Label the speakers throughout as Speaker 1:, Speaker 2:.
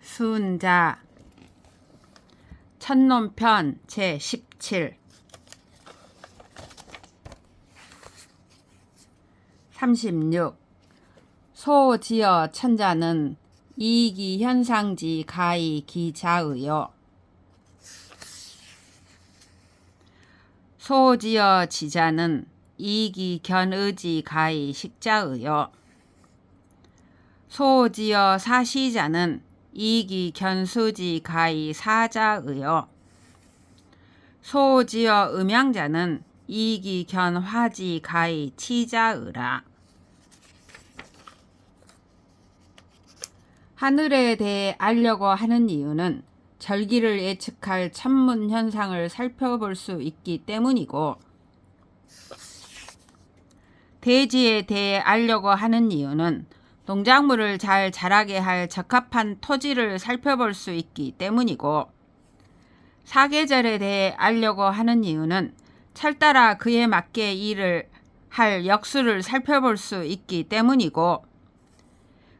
Speaker 1: 순자 천논편 제17 36. 소지어 천자는 이기 현상지 가히 기자의요. 소지어 지자는 이기 견의지 가히 식자의요. 소지어 사시자는 이기 견수지 가히 사자의요. 소지어 음양자는 이기 견화지 가히 치자의라. 하늘에 대해 알려고 하는 이유는 절기를 예측할 천문 현상을 살펴볼 수 있기 때문이고, 대지에 대해 알려고 하는 이유는 농작물을 잘 자라게 할 적합한 토지를 살펴볼 수 있기 때문이고, 사계절에 대해 알려고 하는 이유는 철따라 그에 맞게 일을 할 역수를 살펴볼 수 있기 때문이고,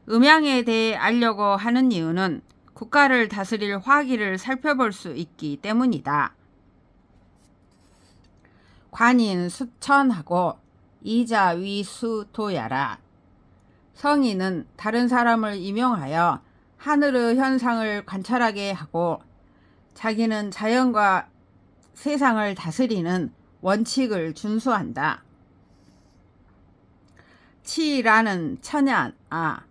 Speaker 1: 음양에 대해 알려고 하는 이유는 국가를 다스릴 화기를 살펴볼 수 있기 때문이다. 관인 수천하고 이자 위수도야라. 성인은 다른 사람을 임용하여 하늘의 현상을 관찰하게 하고, 자기는 자연과 세상을 다스리는 원칙을 준수한다. 치라는 천야아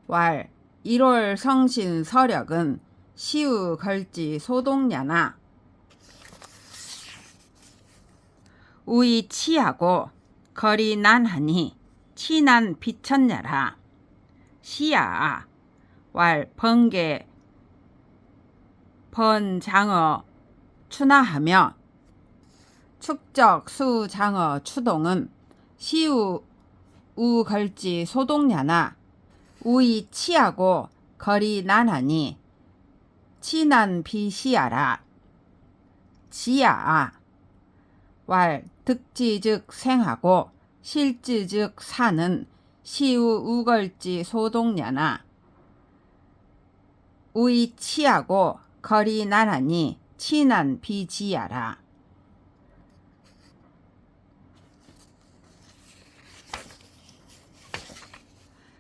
Speaker 1: 왈 1월 성신 서력은 시우 걸지 소동야나. 우이 치하고 거리 난하니 치난 비천야라. 시야 왈 번개 번장어 추나하며 축적 수장어 추동은 시우 우걸지 소동야나. 우이 치하고 거리 난하니 치난 비시야라. 지야 왈 득지 즉 생하고 실지 즉 사는 시우 우걸지 소동야나. 우이 치하고 거리 난하니 치난 비지야라.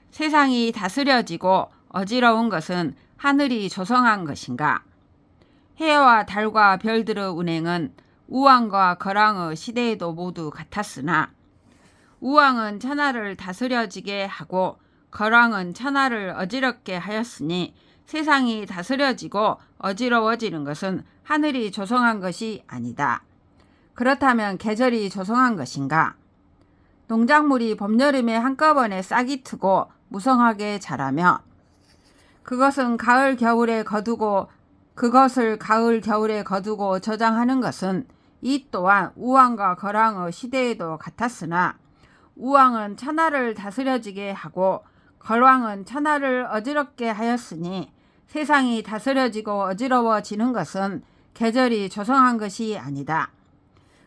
Speaker 1: 세상이 다스려지고 어지러운 것은 하늘이 조성한 것인가? 해와 달과 별들의 운행은 우왕과 거랑의 시대에도 모두 같았으나, 우왕은 천하를 다스려지게 하고 거랑은 천하를 어지럽게 하였으니, 세상이 다스려지고 어지러워지는 것은 하늘이 조성한 것이 아니다. 그렇다면 계절이 조성한 것인가? 농작물이 봄, 여름에 한꺼번에 싹이 트고 무성하게 자라며 그것을 가을, 겨울에 거두고 저장하는 것은 이 또한 우왕과 거랑의 시대에도 같았으나, 우왕은 천하를 다스려지게 하고 거랑은 천하를 어지럽게 하였으니, 세상이 다스려지고 어지러워지는 것은 계절이 조성한 것이 아니다.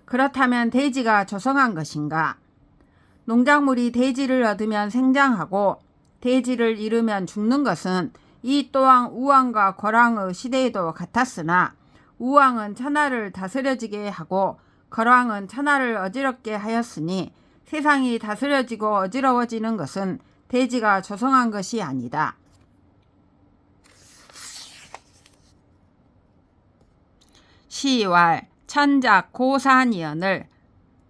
Speaker 1: 그렇다면 대지가 조성한 것인가? 농작물이 대지를 얻으면 생장하고 대지를 잃으면 죽는 것은 이 또한 우왕과 거랑의 시대에도 같았으나, 우왕은 천하를 다스려지게 하고 거랑은 천하를 어지럽게 하였으니, 세상이 다스려지고 어지러워지는 것은 대지가 조성한 것이 아니다. 시왈 천작 고산이언을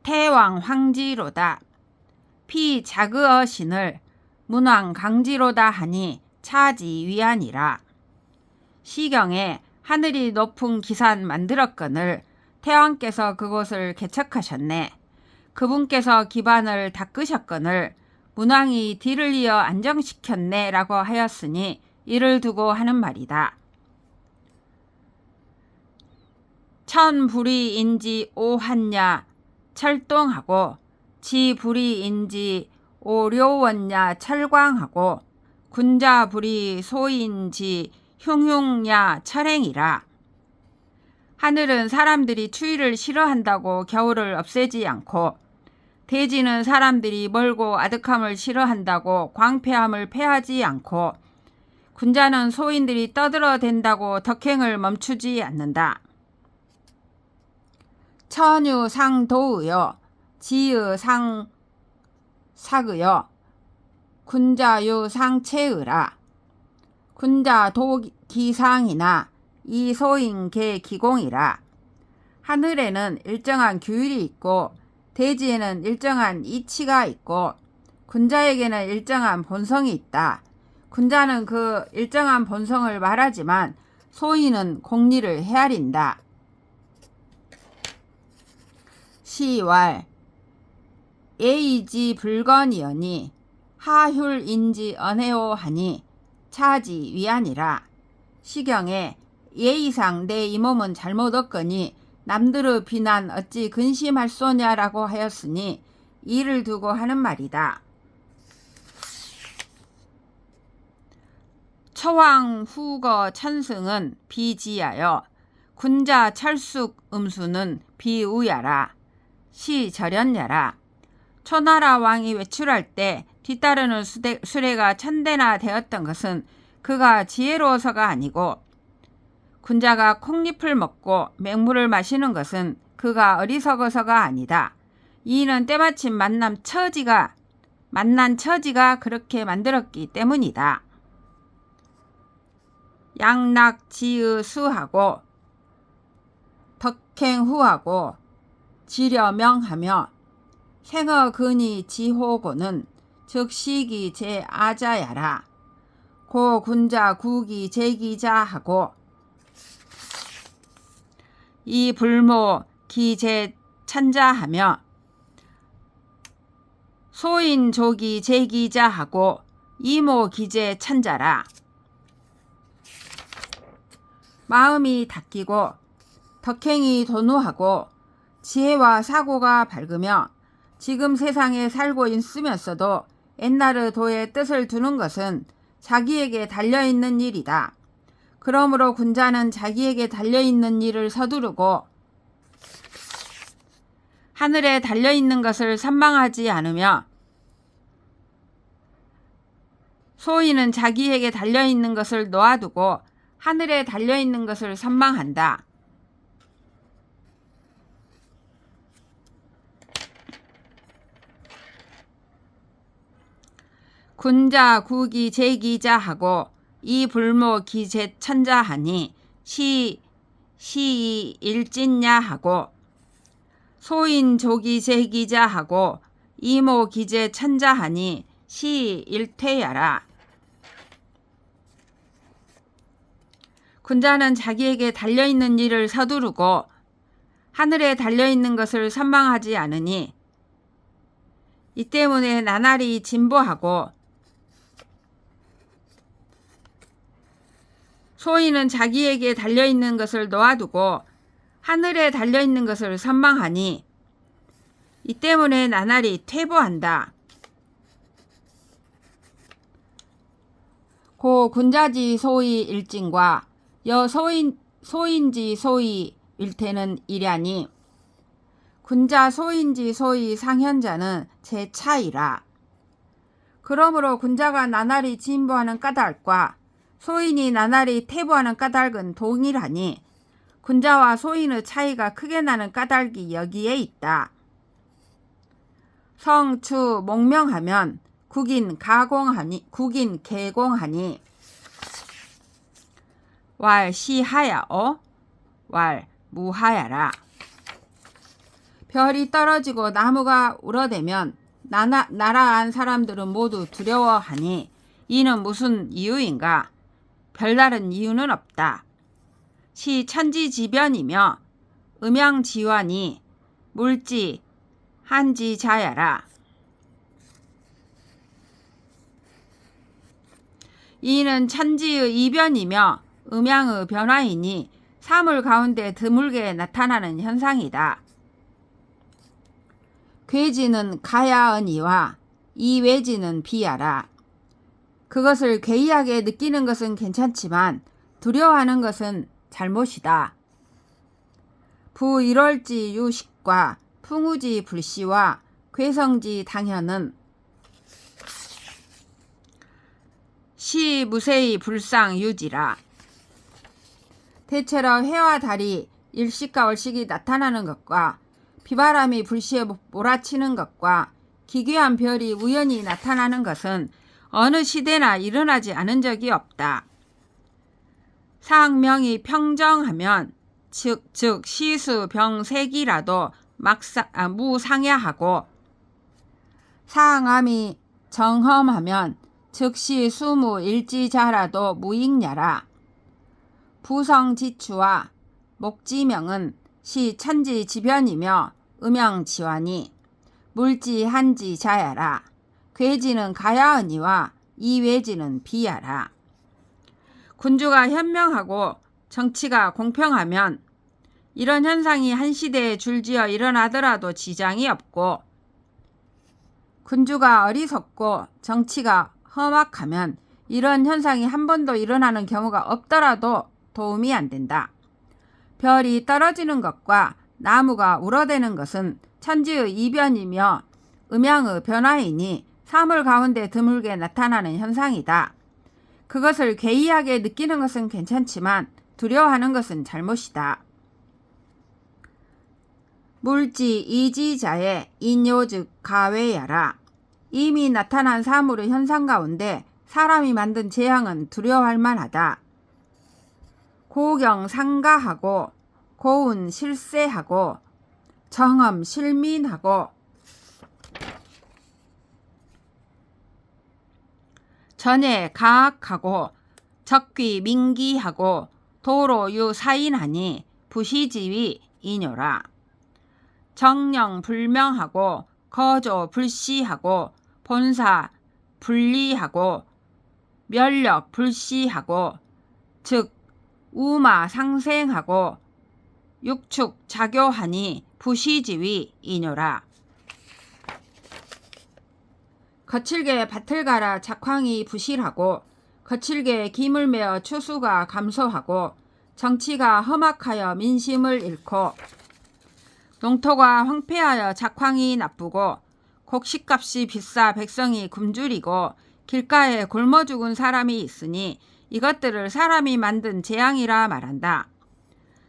Speaker 1: 태왕 황지로다. 피 자그어 신을 문왕 강지로다 하니 차지 위안이라. 시경에 하늘이 높은 기산 만들었거늘 태왕께서 그곳을 개척하셨네. 그분께서 기반을 닦으셨거늘 문왕이 뒤를 이어 안정시켰네 라고 하였으니, 이를 두고 하는 말이다. 천불이인지 오한야 철동하고 지불이인지 오료원야 철광하고 군자불이 소인지 흉흉야 철행이라. 하늘은 사람들이 추위를 싫어한다고 겨울을 없애지 않고, 대지는 사람들이 멀고 아득함을 싫어한다고 광폐함을 패하지 않고, 군자는 소인들이 떠들어댄다고 덕행을 멈추지 않는다. 천유상도의여 지의상삭의여 군자유상체의라. 군자도기상이나 이소인계기공이라. 하늘에는 일정한 규율이 있고 대지에는 일정한 이치가 있고 군자에게는 일정한 본성이 있다. 군자는 그 일정한 본성을 말하지만 소인은 공리를 헤아린다. 시왈 예의지 불건이여니 하휼인지 언해오하니 차지 위안이라. 시경에 예의상 내 이 몸은 잘못 얻거니 남들의 비난 어찌 근심할 소냐라고 하였으니 이를 두고 하는 말이다. 처왕 후거 천승은 비지하여 군자 철숙 음수는 비우야라. 시절연야라. 초나라 왕이 외출할 때 뒤따르는 수레가 천대나 되었던 것은 그가 지혜로워서가 아니고 군자가 콩잎을 먹고 맹물을 마시는 것은 그가 어리석어서가 아니다. 이는 때마침 만난 처지가 그렇게 만들었기 때문이다. 양락지의수하고 덕행후하고 지려명하며 생어근이 지호고는 즉 시기 제아자야라. 고 군자 구기 제기자하고 이 불모 기제 찬자하며 소인 조기 제기자하고 이모 기제 찬자라. 마음이 닦이고 덕행이 도누하고 지혜와 사고가 밝으며 지금 세상에 살고 있으면서도 옛날의 도의 뜻을 두는 것은 자기에게 달려있는 일이다. 그러므로 군자는 자기에게 달려있는 일을 서두르고 하늘에 달려있는 것을 선망하지 않으며 소인은 자기에게 달려있는 것을 놓아두고 하늘에 달려있는 것을 선망한다. 군자 구기 제기자하고 이 불모 기제 천자하니 시 일진야하고 소인 조기 제기자하고 이모 기제 천자하니 시 일퇴야라. 군자는 자기에게 달려있는 일을 서두르고 하늘에 달려있는 것을 선망하지 않으니 이 때문에 나날이 진보하고 소인은 자기에게 달려있는 것을 놓아두고 하늘에 달려있는 것을 선망하니 이 때문에 나날이 퇴보한다. 고 군자지 소위 일진과 여 소인지 소위 일태는 이랴니 군자 소인지 소위 상현자는 제 차이라. 그러므로 군자가 나날이 진보하는 까닭과 소인이 나날이 퇴보하는 까닭은 동일하니 군자와 소인의 차이가 크게 나는 까닭이 여기에 있다. 성추 목명하면 국인 개공하니 왈 시하야어 왈 무하야라. 별이 떨어지고 나무가 울어대면 나라한 사람들은 모두 두려워하니 이는 무슨 이유인가? 별다른 이유는 없다. 시 천지지변이며 음양지환이 물지 한지자야라. 이는 천지의 이변이며 음양의 변화이니 사물 가운데 드물게 나타나는 현상이다. 괴지는 가야언이와 이외지는 비야라. 그것을 괴이하게 느끼는 것은 괜찮지만 두려워하는 것은 잘못이다. 부일월지 유식과 풍우지 불시와 괴성지 당현은 시 무세히 불상 유지라. 대체로 해와 달이 일식과 월식이 나타나는 것과 비바람이 불시에 몰아치는 것과 기괴한 별이 우연히 나타나는 것은 어느 시대나 일어나지 않은 적이 없다. 사학명이 평정하면 즉 시수 병색이라도 무상야하고, 사항암이 정험하면 즉시 수무 일지자라도 무익냐라. 부성지추와 목지명은 시 천지지변이며 음양지환이 물지한지자야라. 괴지는 가야언니와 이외지는 비야라. 군주가 현명하고 정치가 공평하면 이런 현상이 한 시대에 줄지어 일어나더라도 지장이 없고, 군주가 어리석고 정치가 험악하면 이런 현상이 한 번도 일어나는 경우가 없더라도 도움이 안 된다. 별이 떨어지는 것과 나무가 울어대는 것은 천지의 이변이며 음양의 변화이니 사물 가운데 드물게 나타나는 현상이다. 그것을 괴이하게 느끼는 것은 괜찮지만 두려워하는 것은 잘못이다. 물지 이지자의 인요즉 가외야라. 이미 나타난 사물의 현상 가운데 사람이 만든 재앙은 두려워할 만하다. 고경 상가하고 고운 실세하고 정엄 실민하고 전에 가악하고 적귀 민기하고 도로 유사인하니 부시지위 이뇨라. 정령 불명하고 거조 불시하고 본사 불리하고 멸력 불시하고 즉 우마 상생하고 육축 자교하니 부시지위 이뇨라. 거칠게 밭을 갈아 작황이 부실하고 거칠게 김을 메어 추수가 감소하고 정치가 험악하여 민심을 잃고 농토가 황폐하여 작황이 나쁘고 곡식값이 비싸 백성이 굶주리고 길가에 굶어 죽은 사람이 있으니 이것들을 사람이 만든 재앙이라 말한다.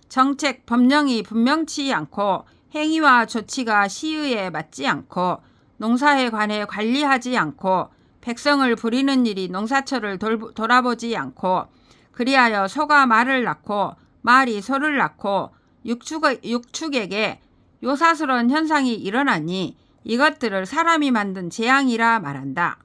Speaker 1: 정책 법령이 분명치 않고 행위와 조치가 시의에 맞지 않고 농사에 관해 관리하지 않고 백성을 부리는 일이 농사철을 돌아보지 않고 그리하여 소가 말을 낳고 말이 소를 낳고 육축에게 요사스러운 현상이 일어나니 이것들을 사람이 만든 재앙이라 말한다.